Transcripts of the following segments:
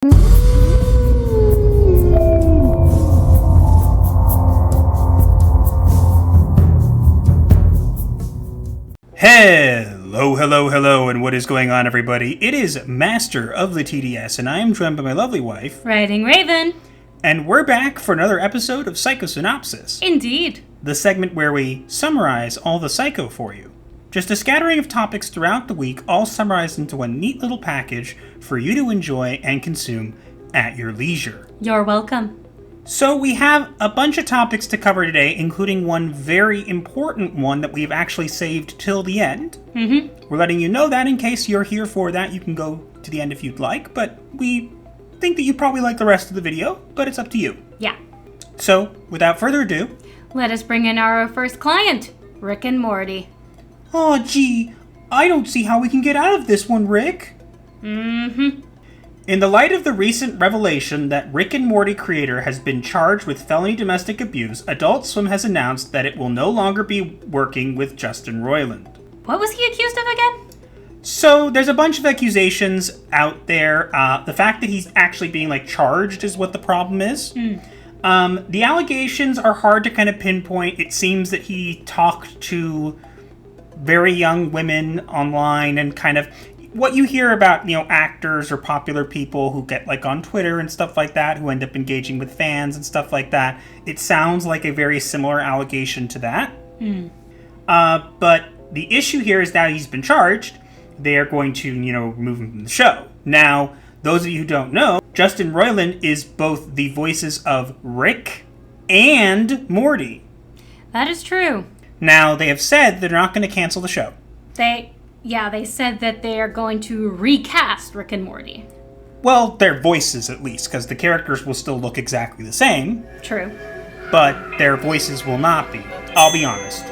Hello, and what is going on, everybody? It is Master of the TDS, and I am joined by my lovely wife, WritingRaven. And we're back for another episode of Psycho-Synopsis. Indeed. The segment where we summarize all the Psycho for you. Just a scattering of topics throughout the week, all summarized into one neat little package for you to enjoy and consume at your leisure. You're welcome. So we have a bunch of topics to cover today, including one very important one that we've actually saved till the end. We're letting you know that in case you're here for that. You can go to the end if you'd like, but we think that you probably like the rest of the video, but it's up to you. Yeah. So, without further ado, let us bring in our first client, Rick and Morty. Oh, gee, I don't see how we can get out of this one, Rick. In the light of the recent revelation that Rick and Morty creator has been charged with felony domestic abuse, Adult Swim has announced that it will no longer be working with Justin Roiland. What was he accused of again? So, there's a bunch of accusations out there. The fact that he's actually being, charged is what the problem is. The allegations are hard to kind of pinpoint. It seems that he talked to very young women online and kind of... What you hear about, actors or popular people who get, on Twitter and stuff like that, who end up engaging with fans and stuff like that, it sounds like a very similar allegation to that. But the issue here is that he's been charged. They are going to, remove him from the show. Now, those of you who don't know, Justin Roiland is both the voices of Rick and Morty. That is true. Now, they have said they're not going to cancel the show. They said that they are going to recast Rick and Morty. Well, their voices at least, because the characters will still look exactly the same. True. But their voices will not be. I'll be honest.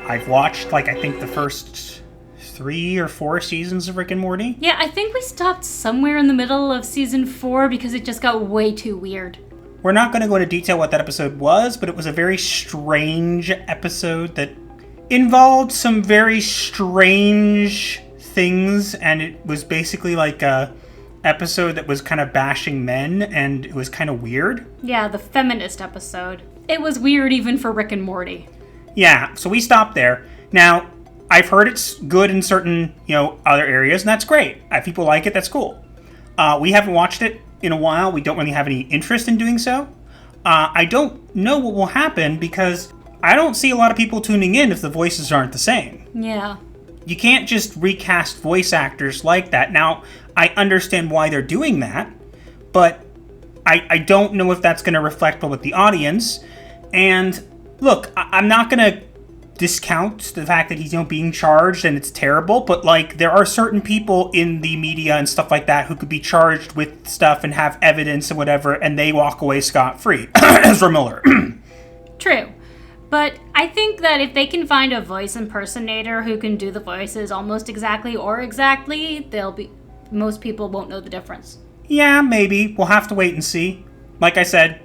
I've watched, I think the first 3 or 4 seasons of Rick and Morty. Yeah, I think we stopped somewhere in the middle of season 4 because it just got way too weird. We're not going to go into detail what that episode was, but it was a very strange episode that involved some very strange things, and it was basically a episode that was kind of bashing men, and it was kind of weird. Yeah, the feminist episode. It was weird even for Rick and Morty. Yeah, so we stopped there. Now, I've heard it's good in certain, other areas, and that's great. If people like it, that's cool. We haven't watched it in a while. We don't really have any interest in doing so. I don't know what will happen because I don't see a lot of people tuning in if the voices aren't the same. Yeah. You can't just recast voice actors like that. Now, I understand why they're doing that, but I don't know if that's going to reflect well with the audience. And look, I'm not going to discount the fact that he's being charged and it's terrible, but there are certain people in the media and stuff like that who could be charged with stuff and have evidence and whatever, and they walk away scot-free. Ezra Miller. True. But I think that if they can find a voice impersonator who can do the voices almost exactly or exactly, most people won't know the difference. Yeah, maybe. We'll have to wait and see. Like I said,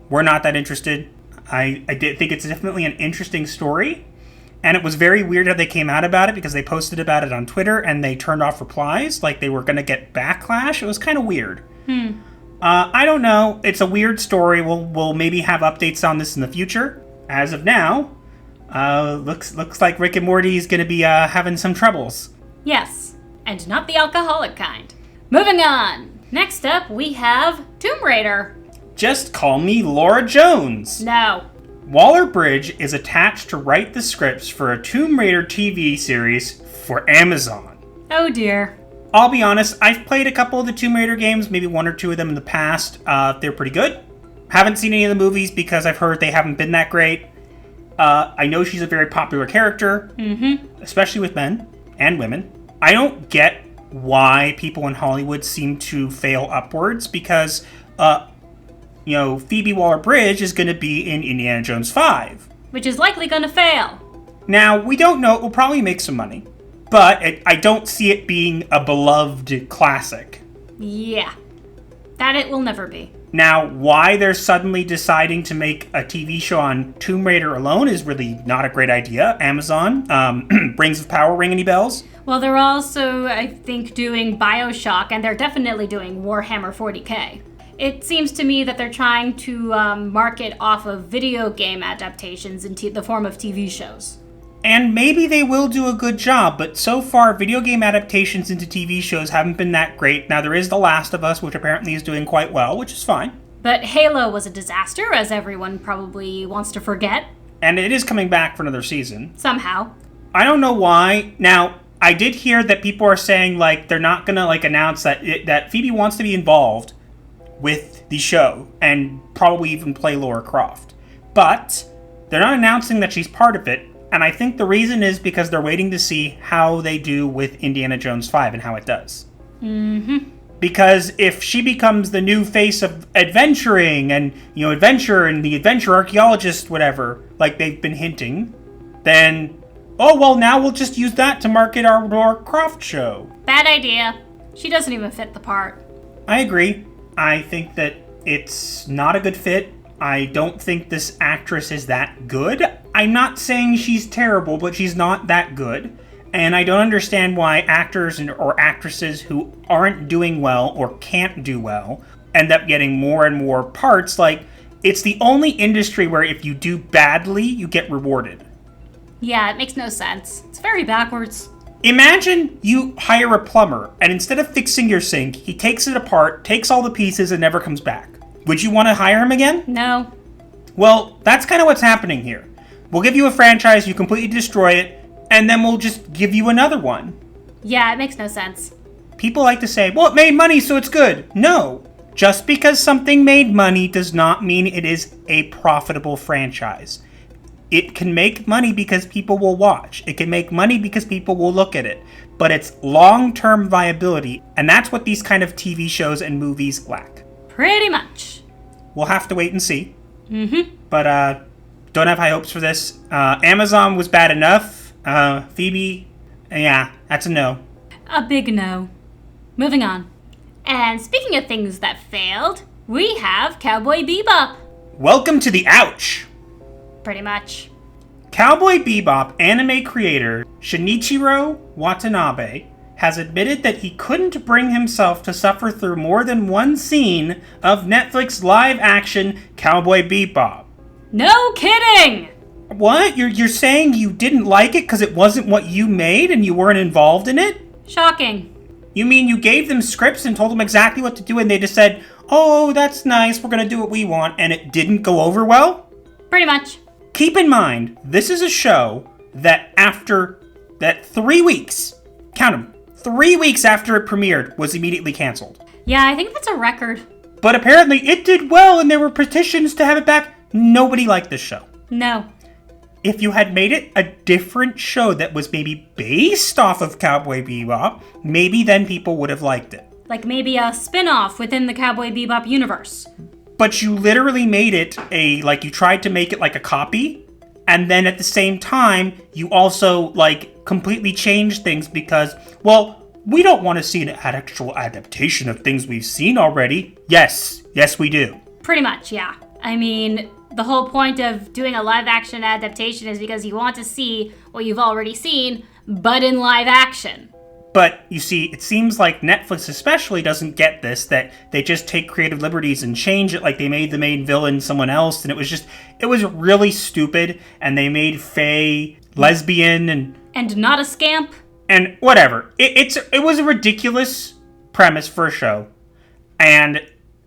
we're not that interested. I did think it's definitely an interesting story, and it was very weird how they came out about it because they posted about it on Twitter and they turned off replies like they were going to get backlash. It was kind of weird. I don't know. It's a weird story. We'll maybe have updates on this in the future. As of now, looks like Rick and Morty is going to be having some troubles. Yes, and not the alcoholic kind. Moving on. Next up, we have Tomb Raider. Just call me Laura Jones. No. Waller-Bridge is attached to write the scripts for a Tomb Raider TV series for Amazon. Oh dear. I'll be honest, I've played a couple of the Tomb Raider games, maybe 1 or 2 of them in the past. They're pretty good. Haven't seen any of the movies because I've heard they haven't been that great. I know she's a very popular character, especially with men and women. I don't get why people in Hollywood seem to fail upwards because, Phoebe Waller-Bridge is going to be in Indiana Jones 5. Which is likely going to fail. Now, we don't know. It will probably make some money. But I don't see it being a beloved classic. Yeah. That it will never be. Now, why they're suddenly deciding to make a TV show on Tomb Raider alone is really not a great idea. Amazon, Rings of Power, ring any bells? Well, they're also, I think, doing BioShock, and they're definitely doing Warhammer 40k. It seems to me that they're trying to market off of video game adaptations in the form of TV shows. And maybe they will do a good job, but so far, video game adaptations into TV shows haven't been that great. Now, there is The Last of Us, which apparently is doing quite well, which is fine. But Halo was a disaster, as everyone probably wants to forget. And it is coming back for another season. Somehow. I don't know why. Now, I did hear that people are saying, they're not gonna, announce that Phoebe wants to be involved with the show, and probably even play Lara Croft. But they're not announcing that she's part of it, and I think the reason is because they're waiting to see how they do with Indiana Jones 5 and how it does. Mm-hmm. Because if she becomes the new face of adventuring and, adventure and the adventure archaeologist, whatever, like they've been hinting, then, now we'll just use that to market our Lara Croft show. Bad idea. She doesn't even fit the part. I agree. I think that it's not a good fit. I don't think this actress is that good. I'm not saying she's terrible, but she's not that good. And I don't understand why actors or actresses who aren't doing well or can't do well end up getting more and more parts. It's the only industry where if you do badly, you get rewarded. Yeah, it makes no sense. It's very backwards. Imagine you hire a plumber, and instead of fixing your sink, he takes it apart, takes all the pieces, and never comes back. Would you want to hire him again? No. Well, that's kind of what's happening here. We'll give you a franchise, you completely destroy it, and then we'll just give you another one. Yeah, it makes no sense. People like to say, well, it made money, so it's good. No. Just because something made money does not mean it is a profitable franchise. It can make money because people will watch. It can make money because people will look at it. But it's long-term viability, and that's what these kind of TV shows and movies lack. Pretty much. We'll have to wait and see. Mm-hmm. But, don't have high hopes for this. Amazon was bad enough. Phoebe, yeah, that's a no. A big no. Moving on. And speaking of things that failed, we have Cowboy Bebop. Welcome to the ouch! Pretty much. Cowboy Bebop anime creator Shinichiro Watanabe has admitted that he couldn't bring himself to suffer through more than one scene of Netflix live-action Cowboy Bebop. No kidding! What? You're saying you didn't like it because it wasn't what you made and you weren't involved in it? Shocking. You mean you gave them scripts and told them exactly what to do and they just said, oh, that's nice, we're going to do what we want, and it didn't go over well? Pretty much. Keep in mind, this is a show that after that 3 weeks, count them, 3 weeks after it premiered, was immediately canceled. Yeah, I think that's a record. But apparently it did well and there were petitions to have it back. Nobody liked this show. No. If you had made it a different show that was maybe based off of Cowboy Bebop, maybe then people would have liked it. Like maybe a spin-off within the Cowboy Bebop universe. But you literally made it you tried to make it like a copy, and then at the same time, you also, completely changed things because, we don't want to see an actual adaptation of things we've seen already. Yes, we do. Pretty much, yeah. I mean, the whole point of doing a live-action adaptation is because you want to see what you've already seen, but in live action. But, you see, it seems like Netflix especially doesn't get this, that they just take creative liberties and change it, like they made the main villain someone else, and it was really stupid, and they made Faye lesbian and not a scamp. And whatever. It was a ridiculous premise for a show, and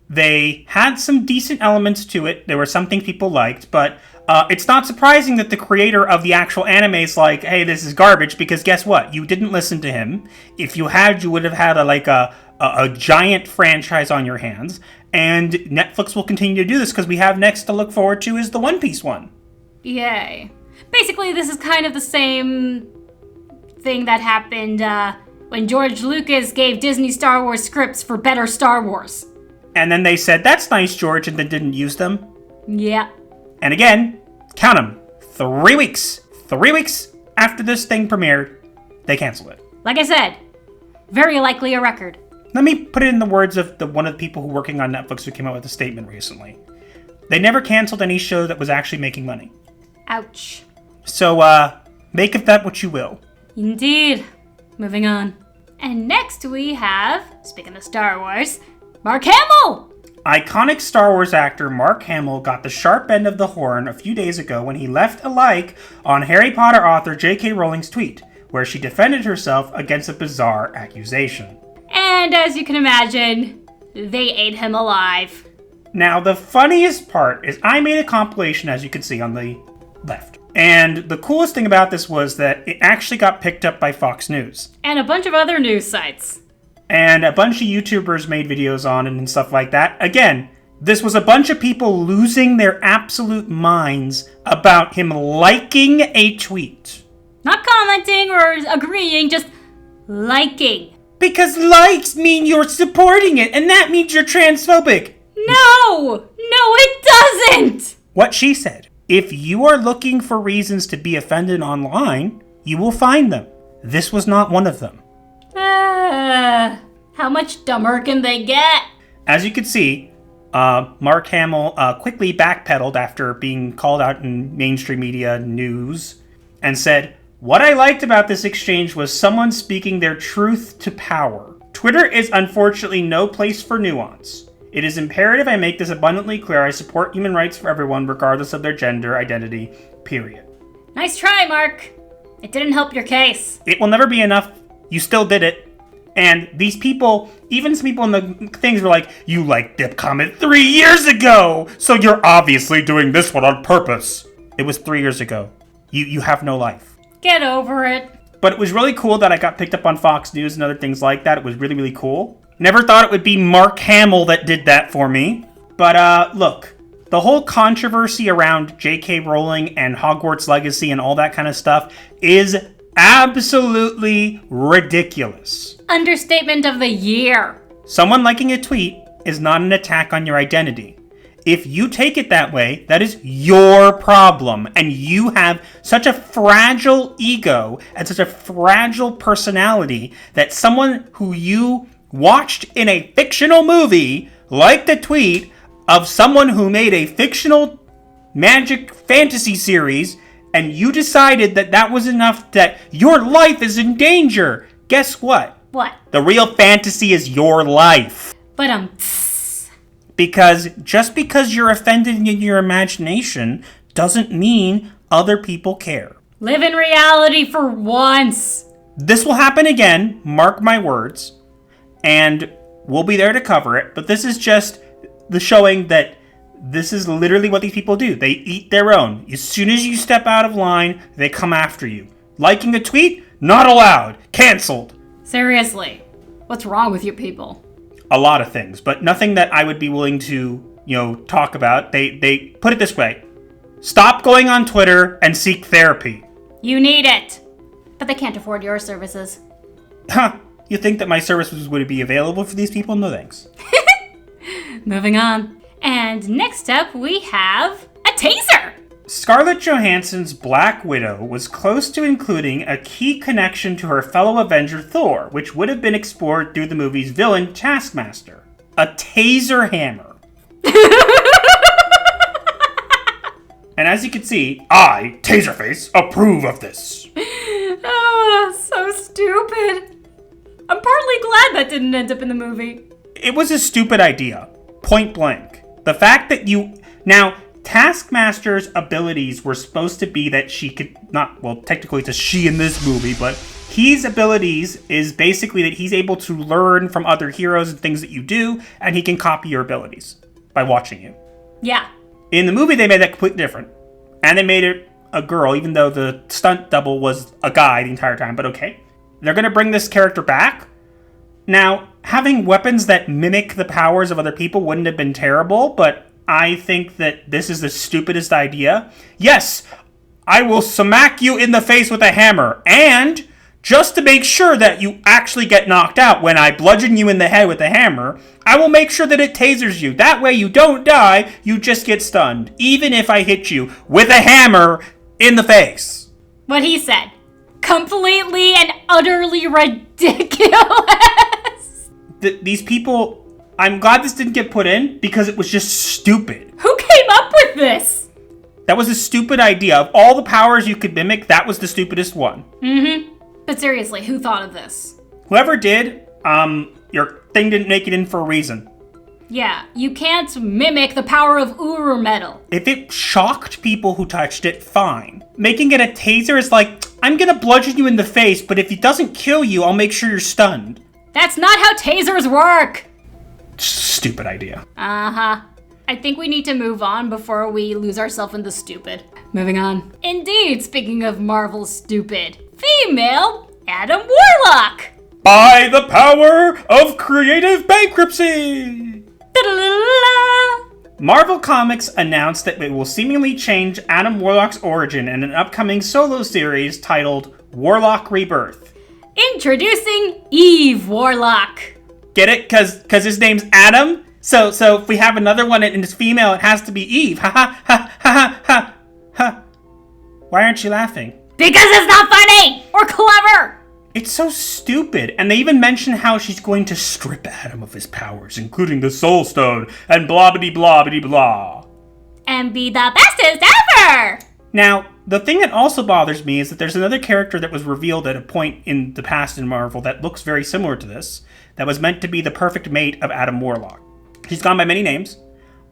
they had some decent elements to it. There were some things people liked, but it's not surprising that the creator of the actual anime is like, hey, this is garbage, because guess what? You didn't listen to him. If you had, you would have had a giant franchise on your hands, and Netflix will continue to do this because we have next to look forward to is the One Piece one. Yay. Basically, this is kind of the same thing that happened when George Lucas gave Disney Star Wars scripts for better Star Wars. And then they said, that's nice, George, and then didn't use them. Yeah. And again, count them. 3 weeks. 3 weeks after this thing premiered, they canceled it. Like I said, very likely a record. Let me put it in the words of one of the people who are working on Netflix who came out with a statement recently. They never canceled any show that was actually making money. Ouch. So, make of that what you will. Indeed. Moving on. And next we have, speaking of Star Wars, Mark Hamill! Iconic Star Wars actor Mark Hamill got the sharp end of the horn a few days ago when he left a like on Harry Potter author J.K. Rowling's tweet, where she defended herself against a bizarre accusation. And as you can imagine, they ate him alive. Now, the funniest part is I made a compilation, as you can see on the left. And the coolest thing about this was that it actually got picked up by Fox News. And a bunch of other news sites. And a bunch of YouTubers made videos on it and stuff like that. Again, this was a bunch of people losing their absolute minds about him liking a tweet. Not commenting or agreeing, just liking. Because likes mean you're supporting it, and that means you're transphobic. No, it doesn't. What she said. If you are looking for reasons to be offended online, you will find them. This was not one of them. How much dumber can they get? As you can see, Mark Hamill quickly backpedaled after being called out in mainstream media news and said, "What I liked about this exchange was someone speaking their truth to power. Twitter is unfortunately no place for nuance. It is imperative I make this abundantly clear. I support human rights for everyone, regardless of their gender identity, period." Nice try, Mark. It didn't help your case. It will never be enough. You still did it. And these people, even some people in the things were like, "You liked Dip comment 3 years ago, so you're obviously doing this one on purpose." It was 3 years ago. You have no life. Get over it. But it was really cool that I got picked up on Fox News and other things like that. It was really, really cool. Never thought it would be Mark Hamill that did that for me. But look, the whole controversy around J.K. Rowling and Hogwarts Legacy and all that kind of stuff is absolutely ridiculous. Understatement of the year. Someone liking a tweet is not an attack on your identity. If you take it that way, that is your problem. And you have such a fragile ego and such a fragile personality that someone who you watched in a fictional movie liked a tweet of someone who made a fictional magic fantasy series, and you decided that that was enough, that your life is in danger. Guess what? What? The real fantasy is your life. But Because just because you're offended in your imagination doesn't mean other people care. Live in reality for once. This will happen again, mark my words, and we'll be there to cover it, but this is just the showing that this is literally what these people do. They eat their own. As soon as you step out of line, they come after you. Liking a tweet? Not allowed. Canceled. Seriously. What's wrong with you people? A lot of things, but nothing that I would be willing to, talk about. They put it this way. Stop going on Twitter and seek therapy. You need it. But they can't afford your services. Huh. You think that my services would be available for these people? No thanks. Moving on. And next up, we have a taser! Scarlett Johansson's Black Widow was close to including a key connection to her fellow Avenger Thor, which would have been explored through the movie's villain, Taskmaster. A taser hammer. And as you can see, I, Taserface, approve of this. Oh, so stupid. I'm partly glad that didn't end up in the movie. It was a stupid idea. Point blank. The fact that Now, Taskmaster's abilities were supposed to be that she could technically it's a she in this movie, but his abilities is basically that he's able to learn from other heroes and things that you do, and he can copy your abilities by watching you. Yeah. In the movie, they made that completely different. And they made it a girl, even though the stunt double was a guy the entire time, but okay. They're going to bring this character back. Now, having weapons that mimic the powers of other people wouldn't have been terrible, but I think that this is the stupidest idea. Yes, I will smack you in the face with a hammer, and just to make sure that you actually get knocked out when I bludgeon you in the head with a hammer, I will make sure that it tasers you. That way you don't die, you just get stunned, even if I hit you with a hammer in the face. What he said. Completely and utterly ridiculous. These people, I'm glad this didn't get put in because it was just stupid. Who came up with this? That was a stupid idea. Of all the powers you could mimic, that was the stupidest one. Mm-hmm. But seriously, who thought of this? Whoever did, your thing didn't make it in for a reason. Yeah, you can't mimic the power of Uru metal. If it shocked people who touched it, fine. Making it a taser is like, I'm gonna bludgeon you in the face, but if it doesn't kill you, I'll make sure you're stunned. That's not how tasers work! Stupid idea. Uh-huh. I think we need to move on before we lose ourselves in the stupid. Moving on. Indeed, speaking of Marvel stupid, female Adam Warlock! By the power of creative bankruptcy! Marvel Comics announced that it will seemingly change Adam Warlock's origin in an upcoming solo series titled Warlock Rebirth. Introducing Eve Warlock. Get it? Cause his name's Adam? So if we have another one and it's female, it has to be Eve. Ha ha ha ha ha ha. Why aren't you laughing? Because it's not funny or clever. It's so stupid, and they even mention how she's going to strip Adam of his powers, including the Soul Stone, and blah-bitty-blah-bitty-blah. And be the bestest ever! Now, the thing that also bothers me is that there's another character that was revealed at a point in the past in Marvel that looks very similar to this, that was meant to be the perfect mate of Adam Warlock. She's gone by many names.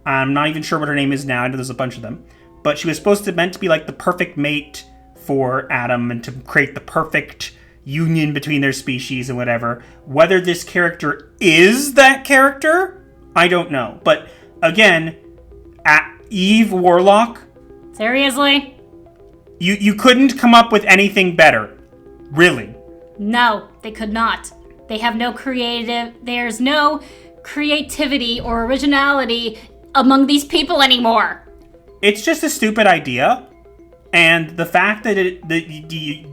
I'm not even sure what her name is now, I know there's a bunch of them. But she was meant to be like the perfect mate for Adam and to create the perfect union between their species and whatever. Whether this character is that character, I don't know. But again, Eve Warlock. Seriously? You couldn't come up with anything better. Really. No, they could not. There's no creativity or originality among these people anymore. It's just a stupid idea. And the fact that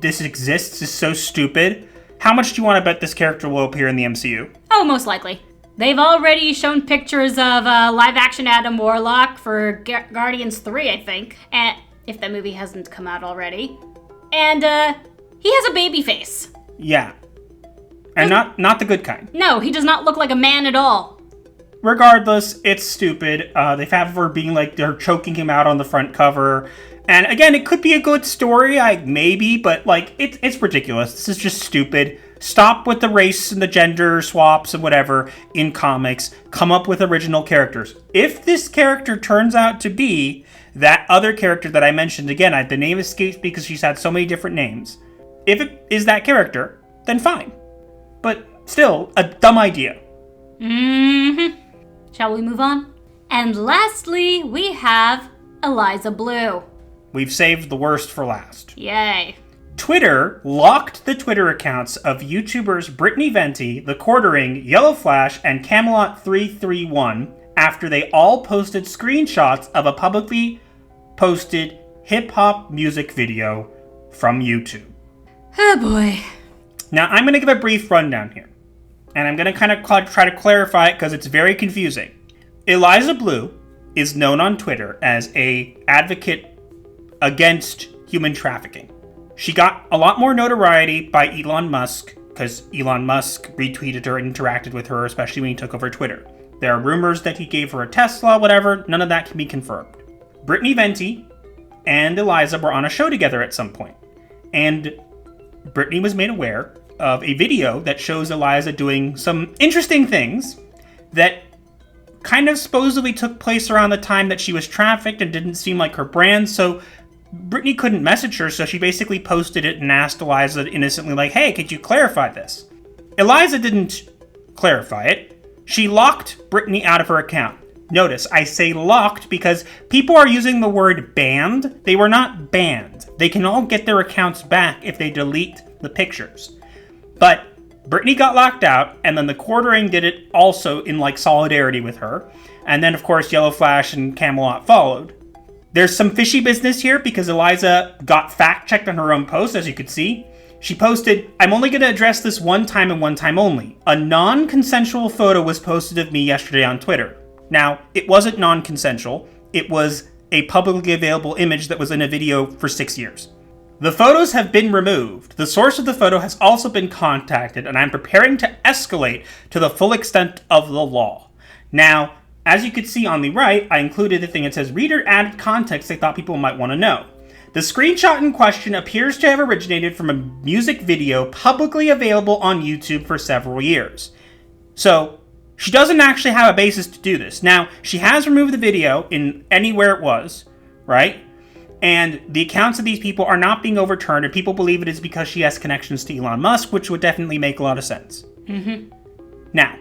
this exists is so stupid. How much do you want to bet this character will appear in the MCU? Oh, most likely. They've already shown pictures of live-action Adam Warlock for Guardians 3, I think. And if that movie hasn't come out already. And he has a baby face. Yeah. And not the good kind. No, he does not look like a man at all. Regardless, it's stupid. They have her being like, they're choking him out on the front cover. And again, it could be a good story, maybe, but like, it's ridiculous. This is just stupid. Stop with the race and the gender swaps and whatever in comics. Come up with original characters. If this character turns out to be that other character that I mentioned, again, the name escapes because she's had so many different names. If it is that character, then fine. But still, a dumb idea. Mm-hmm. Shall we move on? And lastly, we have Eliza Blue. We've saved the worst for last. Yay. Twitter locked the Twitter accounts of YouTubers Brittany Venti, The Quartering, Yellow Flash, and Camelot331 after they all posted screenshots of a publicly posted hip-hop music video from YouTube. Oh boy. Now, I'm going to give a brief rundown here. And I'm going to kind of try to clarify it because it's very confusing. Eliza Blue is known on Twitter as an advocate against human trafficking. She got a lot more notoriety by Elon Musk because Elon Musk retweeted her and interacted with her, especially when he took over Twitter. There are rumors that he gave her a Tesla, whatever. None of that can be confirmed. Brittany Venti and Eliza were on a show together at some point. And Brittany was made aware of a video that shows Eliza doing some interesting things that kind of supposedly took place around the time that she was trafficked and didn't seem like her brand, so Brittany couldn't message her, so she basically posted it and asked Eliza innocently, like, hey, could you clarify this? Eliza didn't clarify it. She locked Brittany out of her account. Notice, I say locked because people are using the word banned. They were not banned. They can all get their accounts back if they delete the pictures. But Brittany got locked out, and then the Quartering did it also in, like, solidarity with her. And then, of course, Yellow Flash and Camelot followed. There's some fishy business here because Eliza got fact-checked on her own post, as you could see. She posted, I'm only going to address this one time and one time only. A non-consensual photo was posted of me yesterday on Twitter. Now, it wasn't non-consensual. It was a publicly available image that was in a video for 6 years. The photos have been removed. The source of the photo has also been contacted, and I'm preparing to escalate to the full extent of the law. Now, as you can see on the right, I included the thing that says reader added context they thought people might want to know. The screenshot in question appears to have originated from a music video publicly available on YouTube for several years. So, she doesn't actually have a basis to do this. Now, she has removed the video in anywhere it was, right? And the accounts of these people are not being overturned, and people believe it is because she has connections to Elon Musk, which would definitely make a lot of sense. Mm-hmm. Now,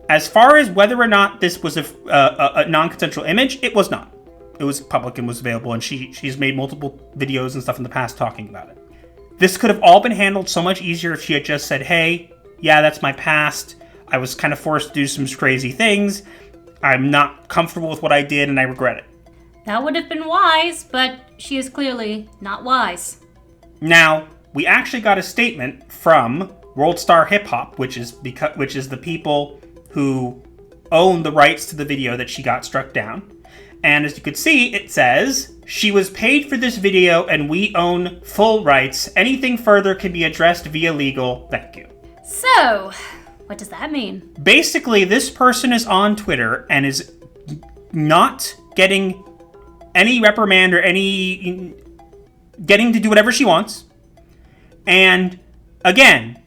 as far as whether or not this was a non-consensual image, it was not. It was public and was available, and she's made multiple videos and stuff in the past talking about it. This could have all been handled so much easier if she had just said, hey, yeah, that's my past. I was kind of forced to do some crazy things. I'm not comfortable with what I did, and I regret it. That would have been wise, but she is clearly not wise. Now, we actually got a statement from World Star Hip Hop, which is the people who own the rights to the video that she got struck down. And as you can see, it says, she was paid for this video and we own full rights. Anything further can be addressed via legal. Thank you. So, what does that mean? Basically, this person is on Twitter and is not getting any reprimand or any getting to do whatever she wants. And again,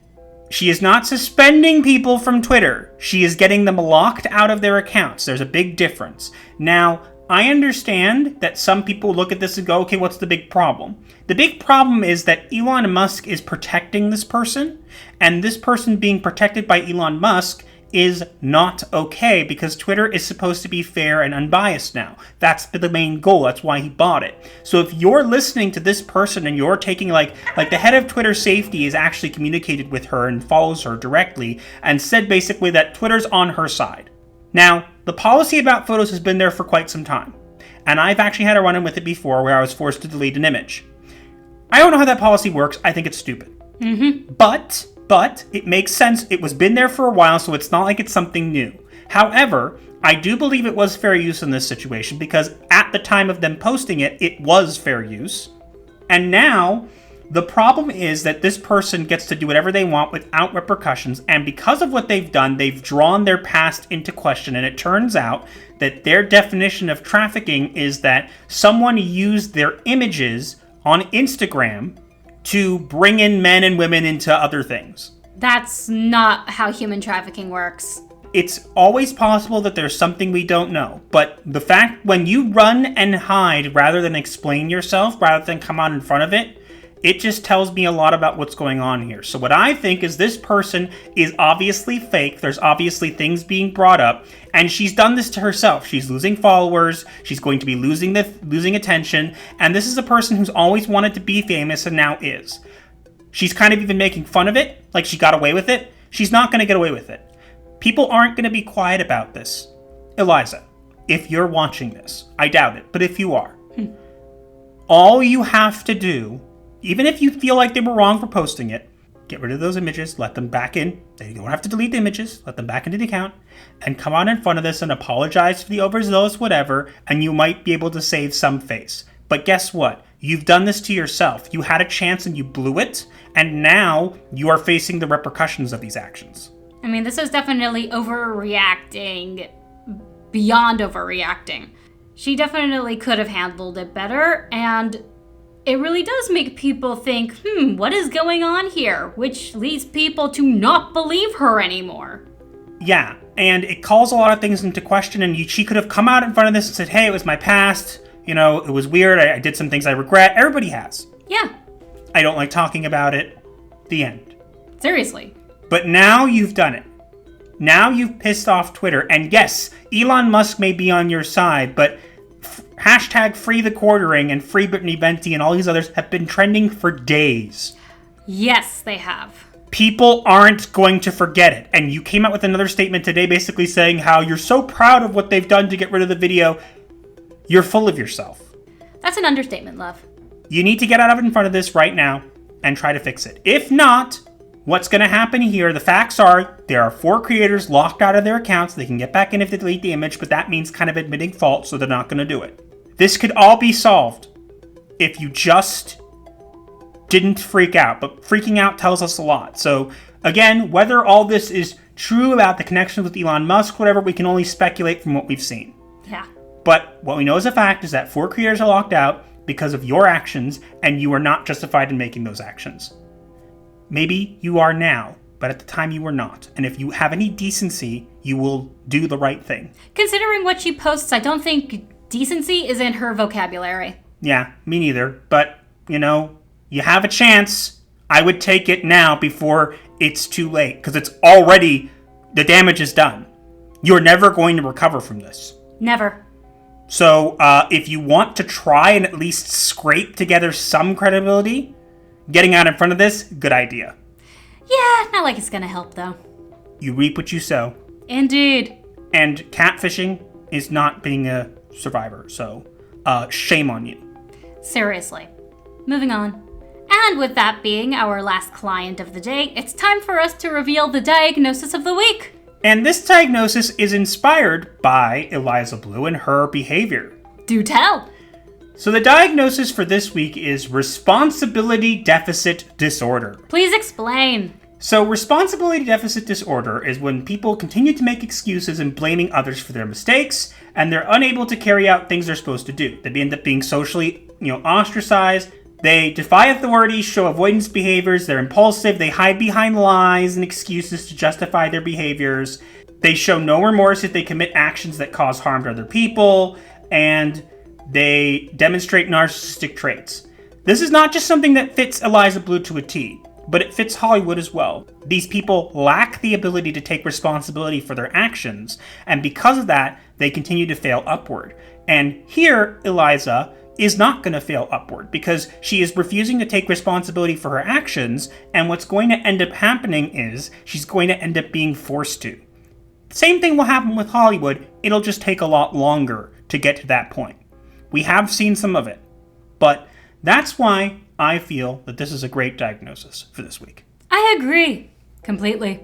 she is not suspending people from Twitter. She is getting them locked out of their accounts. There's a big difference. Now, I understand that some people look at this and go, okay, what's the big problem? The big problem is that Elon Musk is protecting this person, and this person being protected by Elon Musk is not okay because Twitter is supposed to be fair and unbiased now. That's the main goal. That's why he bought it. So if you're listening to this person and you're taking like the head of Twitter safety is actually communicated with her and follows her directly and said basically that Twitter's on her side. Now, the policy about photos has been there for quite some time. And I've actually had a run-in with it before where I was forced to delete an image. I don't know how that policy works. I think it's stupid. Mm-hmm. But it makes sense. It was been there for a while, so it's not like it's something new. However, I do believe it was fair use in this situation because at the time of them posting it, it was fair use. And now, the problem is that this person gets to do whatever they want without repercussions, and because of what they've done, they've drawn their past into question, and it turns out that their definition of trafficking is that someone used their images on Instagram to bring in men and women into other things. That's not how human trafficking works. It's always possible that there's something we don't know, but the fact when you run and hide rather than explain yourself, rather than come out in front of it, it just tells me a lot about what's going on here. So what I think is this person is obviously fake. There's obviously things being brought up, and she's done this to herself. She's losing followers. She's going to be losing attention, and this is a person who's always wanted to be famous and now is. She's kind of even making fun of it, like she got away with it. She's not going to get away with it. People aren't going to be quiet about this. Eliza, if you're watching this, I doubt it, but if you are, all you have to do, even if you feel like they were wrong for posting it, get rid of those images, let them back in. You don't have to delete the images, let them back into the account, and come on in front of this and apologize for the overzealous whatever, and you might be able to save some face. But guess what? You've done this to yourself. You had a chance and you blew it, and now you are facing the repercussions of these actions. I mean, this is definitely overreacting beyond overreacting. She definitely could have handled it better, and it really does make people think, what is going on here? Which leads people to not believe her anymore. Yeah, and it calls a lot of things into question, and she could have come out in front of this and said, hey, it was my past, it was weird, I did some things I regret. Everybody has. Yeah. I don't like talking about it. The end. Seriously. But now you've done it. Now you've pissed off Twitter, and yes, Elon Musk may be on your side, but hashtag free the quartering and free Brittany Venti and all these others have been trending for days. Yes, they have. People aren't going to forget it. And you came out with another statement today basically saying how you're so proud of what they've done to get rid of the video. You're full of yourself. That's an understatement, love. You need to get out of in front of this right now and try to fix it. If not, what's going to happen here, the facts are, there are 4 creators locked out of their accounts. They can get back in if they delete the image, but that means kind of admitting fault, so they're not going to do it. This could all be solved if you just didn't freak out, but freaking out tells us a lot. So, again, whether all this is true about the connection with Elon Musk, whatever, we can only speculate from what we've seen. Yeah. But what we know as a fact is that 4 creators are locked out. because of your actions, and you are not justified in making those actions. Maybe you are now, but at the time you were not. And if you have any decency, you will do the right thing. Considering what she posts, I don't think decency is in her vocabulary. Yeah, me neither. But, you have a chance. I would take it now before it's too late, because it's already, the damage is done. You're never going to recover from this. Never. So, if you want to try and at least scrape together some credibility, getting out in front of this, good idea. Yeah, not like it's gonna help, though. You reap what you sow. Indeed. And catfishing is not being a survivor, so shame on you. Seriously. Moving on. And with that being our last client of the day, it's time for us to reveal the diagnosis of the week. And this diagnosis is inspired by Eliza Blue and her behavior. Do tell! So the diagnosis for this week is responsibility deficit disorder. Please explain. So responsibility deficit disorder is when people continue to make excuses and blaming others for their mistakes, and they're unable to carry out things they're supposed to do. They end up being socially, ostracized. They defy authority, show avoidance behaviors, they're impulsive, they hide behind lies and excuses to justify their behaviors. They show no remorse if they commit actions that cause harm to other people, and they demonstrate narcissistic traits. This is not just something that fits Eliza Blue to a T, but it fits Hollywood as well. These people lack the ability to take responsibility for their actions, and because of that, they continue to fail upward. And here, Eliza is not going to fail upward because she is refusing to take responsibility for her actions, and what's going to end up happening is she's going to end up being forced to. Same thing will happen with Hollywood, it'll just take a lot longer to get to that point. We have seen some of it, but that's why I feel that this is a great diagnosis for this week. I agree. Completely.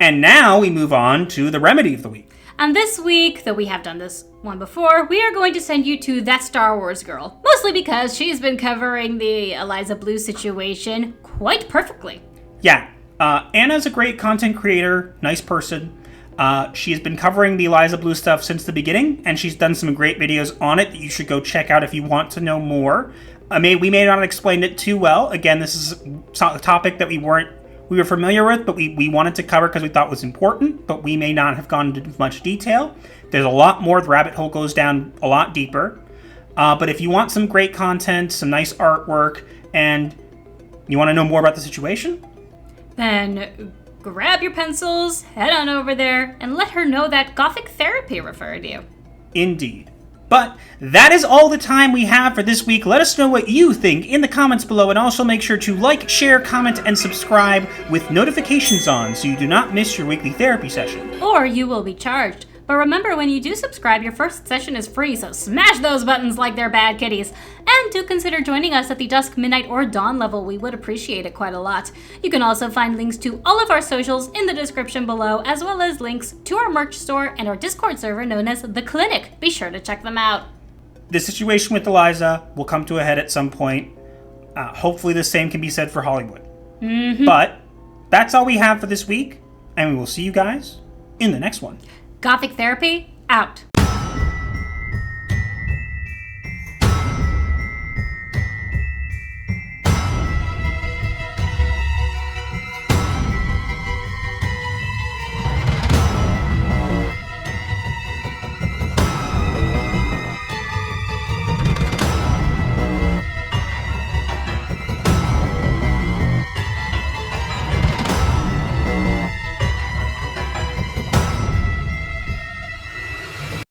And now we move on to the remedy of the week. And this week, though we have done this one before, we are going to send you to That Star Wars Girl. Mostly because she's been covering the Eliza Blue situation quite perfectly. Yeah, Anna's a great content creator, nice person. She has been covering the Eliza Blue stuff since the beginning, and she's done some great videos on it that you should go check out if you want to know more. We may not have explained it too well. Again, this is a topic that we were familiar with, but we wanted to cover because we thought was important, but we may not have gone into much detail. There's a lot more. The rabbit hole goes down a lot deeper. But if you want some great content, some nice artwork, and you want to know more about the situation, then grab your pencils, head on over there, and let her know that Gothic Therapy referred you. Indeed. But that is all the time we have for this week. Let us know what you think in the comments below, and also make sure to like, share, comment, and subscribe with notifications on so you do not miss your weekly therapy session. Or you will be charged. But remember, when you do subscribe, your first session is free, so smash those buttons like they're bad kitties. And do consider joining us at the dusk, midnight, or dawn level. We would appreciate it quite a lot. You can also find links to all of our socials in the description below, as well as links to our merch store and our Discord server known as The Clinic. Be sure to check them out. The situation with Eliza will come to a head at some point. Hopefully the same can be said for Hollywood. But that's all we have for this week, and we will see you guys in the next one. Gothic Therapy, out.